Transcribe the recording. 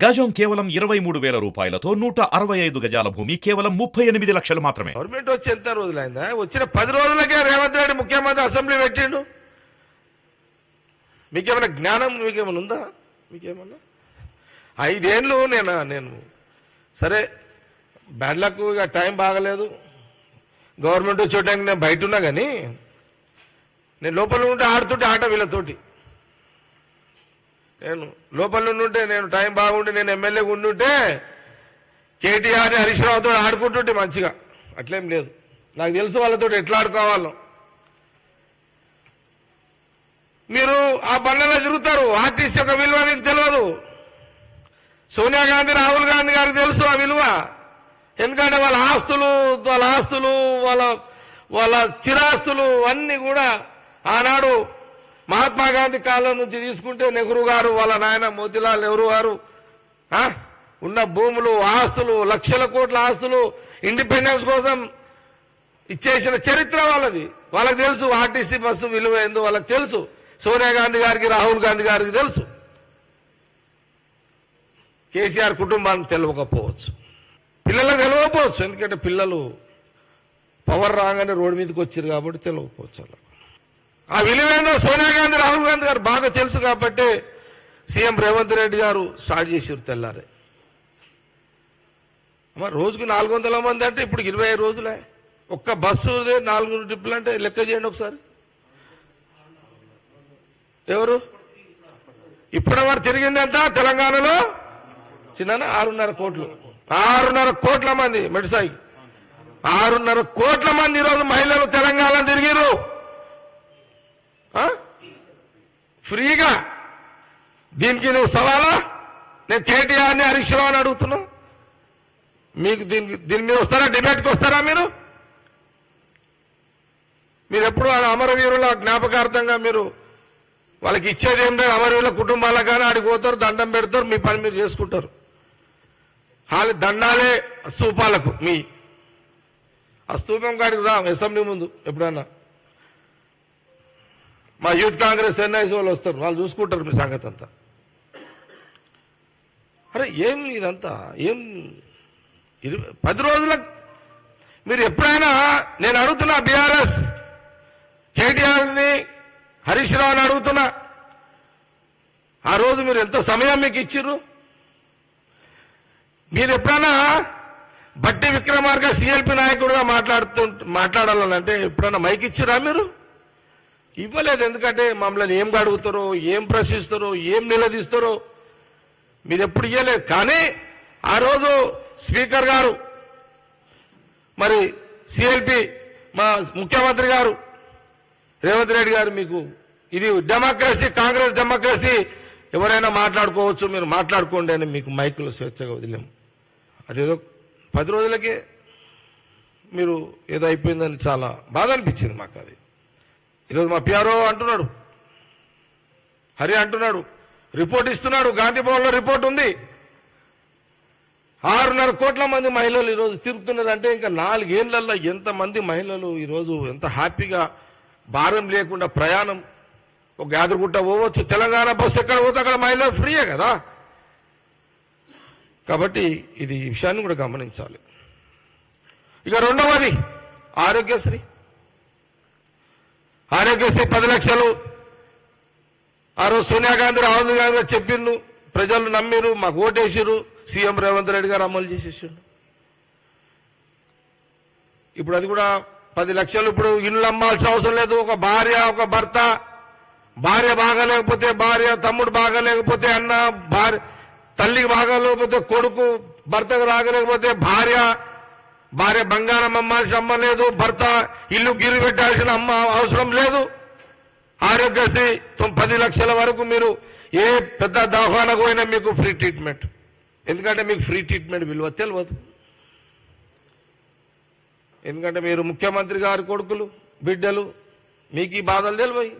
గజం కేవలం 23,000 రూపాయలతో 165 గజాల భూమి కేవలం 38 లక్షలు మాత్రమే. గవర్నమెంట్ వచ్చి ఎంత రోజులైందా? వచ్చిన 10 రోజులకే రేవంత్ రెడ్డి ముఖ్యమంత్రి అసెంబ్లీ పెట్టిండు. మీకేమైనా జ్ఞానం మీకేమైనా ఉందా? మీకేమన్నా 5 ఏళ్ళు నేను సరే బ్యాడ్ లక్, ఇక టైం బాగలేదు, గవర్నమెంట్ వచ్చేటానికి నేను బయట ఉన్నా, కానీ నేను లోపల ఉంటే ఆడుతుంటే ఆట వీళ్ళతోటి, నేను లోపల ఉంటే నేను టైం బాగుండి నేను ఎమ్మెల్యేగా ఉండుంటే కేటీఆర్ హరీష్ రావుతో ఆడుకుంటుంటే మంచిగా. అట్లేం లేదు, నాకు తెలుసు వాళ్ళతో ఎట్లా ఆడుకోవాలో. మీరు ఆ బండ్లలో తిరుగుతారు, ఆర్టిస్ట్ యొక్క విలువ మీకు తెలియదు. సోనియా గాంధీ, రాహుల్ గాంధీ గారికి తెలుసు ఆ విలువ. ఎందుకంటే వాళ్ళ ఆస్తులు వాళ్ళ చిరాస్తులు అన్నీ కూడా ఆనాడు మహాత్మా గాంధీ కాలం నుంచి తీసుకుంటే నెహ్రూ గారు, వాళ్ళ నాయన మోతీలాల్ నెహ్రూ గారు ఉన్న భూములు, ఆస్తులు, లక్షల కోట్ల ఆస్తులు ఇండిపెండెన్స్ కోసం ఇచ్చేసిన చరిత్ర వాళ్ళది. వాళ్ళకి తెలుసు ఆర్టీసీ బస్సు విలువ ఏందో వాళ్ళకి తెలుసు. సోనియా గాంధీ గారికి, రాహుల్ గాంధీ గారికి తెలుసు. కేసీఆర్ కుటుంబానికి తెలియకపోవచ్చు, పిల్లలకు తెలియకపోవచ్చు. ఎందుకంటే పిల్లలు పవర్ రాగానే రోడ్డు మీదకి వచ్చారు కాబట్టి తెలియకపోవచ్చు. అలా ఆ విలువేందో సోనియా గాంధీ, రాహుల్ గాంధీ గారు బాగా తెలుసు కాబట్టి సీఎం రేవంత్ రెడ్డి గారు స్టార్ట్ చేసారు తెల్లారే. అమ్మ రోజుకు 400 మంది అంటే ఇప్పుడు 25 రోజులే. ఒక్క బస్సు 4 ట్రిప్పులు అంటే లెక్క చేయండి ఒకసారి. ఎవరు ఇప్పుడు వారు తిరిగింది ఎంత తెలంగాణలో? చిన్న 6.5 కోట్లు, 6.5 కోట్ల మంది మెడిసాయి, 6.5 కోట్ల మంది ఈరోజు మహిళలు తెలంగాణ తిరిగిరు ఫ్రీగా. దీనికి నువ్వు సవాలా? నేను కేటీఆర్ని, హరీష్ రావుని అడుగుతున్నా. మీకు దీని మీద వస్తారా? డిబేట్కి వస్తారా? మీరు ఎప్పుడు అమరవీరుల జ్ఞాపకార్థంగా మీరు వాళ్ళకి ఇచ్చేది ఏం లేదు. అమరవీరుల కుటుంబాలకు కానీ ఆడికి పోతారు, దండం పెడతారు, మీ పని మీరు చేసుకుంటారు. దండాలే స్తూపాలకు. ఆ స్తూపం కాడికి రా అసెంబ్లీ ముందు ఎప్పుడన్నా. మా యూత్ కాంగ్రెస్ ఎన్ఐసి వాళ్ళు వస్తారు, వాళ్ళు చూసుకుంటారు మీ సంగతి అంతా. అరే ఏం ఇదంతా ఏం 10 రోజులకు మీరు ఎప్పుడైనా నేను అడుగుతున్నా, బీఆర్ఎస్ కేటీఆర్ని, హరీష్ రావుని అడుగుతున్నా, ఆ రోజు మీరు ఎంత సమయం మీకు ఇచ్చిర్రు? మీరు ఎప్పుడైనా బట్టి విక్రమార్క సిఎల్పి నాయకుడుగా మాట్లాడాలంటే ఎప్పుడైనా మైక్ ఇచ్చిరా? మీరు ఇవ్వలేదు. ఎందుకంటే మమ్మల్ని ఏం అడుగుతారో, ఏం ప్రశ్నిస్తారో, ఏం నిలదీస్తారో మీరు ఎప్పుడు ఇవ్వలేదు. కానీ ఆ రోజు స్పీకర్ గారు, మరి సిఎల్పి మా ముఖ్యమంత్రి గారు రేవంత్ రెడ్డి గారు, మీకు ఇది డెమోక్రసీ, కాంగ్రెస్ డెమోక్రసీ, ఎవరైనా మాట్లాడుకోవచ్చు, మీరు మాట్లాడుకోండి అని మీకు మైకులు స్వేచ్ఛగా వదిలేము. అదేదో 10 రోజులకే మీరు ఏదో అయిపోయిందని చాలా బాధ అనిపించింది మాకు. అది ఈరోజు మా పిఆర్ఓ అంటున్నాడు, హరి అంటున్నాడు, రిపోర్ట్ ఇస్తున్నాడు, గాంధీ భవన్లో రిపోర్ట్ ఉంది. 6.5 కోట్ల మంది మహిళలు ఈరోజు తిరుగుతున్నారు. అంటే ఇంకా 4 ఏళ్లలో ఎంతమంది మహిళలు ఈరోజు ఎంత హ్యాపీగా భారం లేకుండా ప్రయాణం. ఒక యాదగిరిగుట్ట పోవచ్చు, తెలంగాణ బస్సు ఎక్కడ పోతే అక్కడ మహిళలు ఫ్రీయే కదా. కాబట్టి ఇది ఈ విషయాన్ని కూడా గమనించాలి. ఇక రెండవది ఆరోగ్యశ్రీ. 10 లక్షలు ఆ రోజు సోనియా గాంధీ, రాహుల్ గాంధీ గారు చెప్పిండ్రు, ప్రజలు నమ్మిరు, మాకు ఓటేసిరు, సీఎం రేవంత్ రెడ్డి గారు అమలు చేసేసిండు. ఇప్పుడు అది కూడా 10 లక్షలు. ఇప్పుడు ఇల్లు అమ్మాల్సిన అవసరం లేదు. ఒక భార్య, ఒక భర్త, భార్య బాగాలేకపోతే భార్య, తమ్ముడు బాగాలేకపోతే అన్న, తల్లికి బాగాలేకపోతే కొడుకు, భర్తకు రాగలేకపోతే భార్య బంగారం అమ్మాల్సిన అమ్మ లేదు, భర్త ఇల్లు గిరి పెట్టాల్సిన అమ్మ అవసరం లేదు. ఆరోగ్యశ్రీ 10 లక్షల వరకు మీరు ఏ పెద్ద దవాఖానకు పోయినా మీకు ఫ్రీ ట్రీట్మెంట్. ఎందుకంటే మీకు ఫ్రీ ట్రీట్మెంట్ విలువ తెలియదు. ఎందుకంటే మీరు ముఖ్యమంత్రి గారి కొడుకులు, బిడ్డలు, మీకు ఈ బాధలు తెలియవు.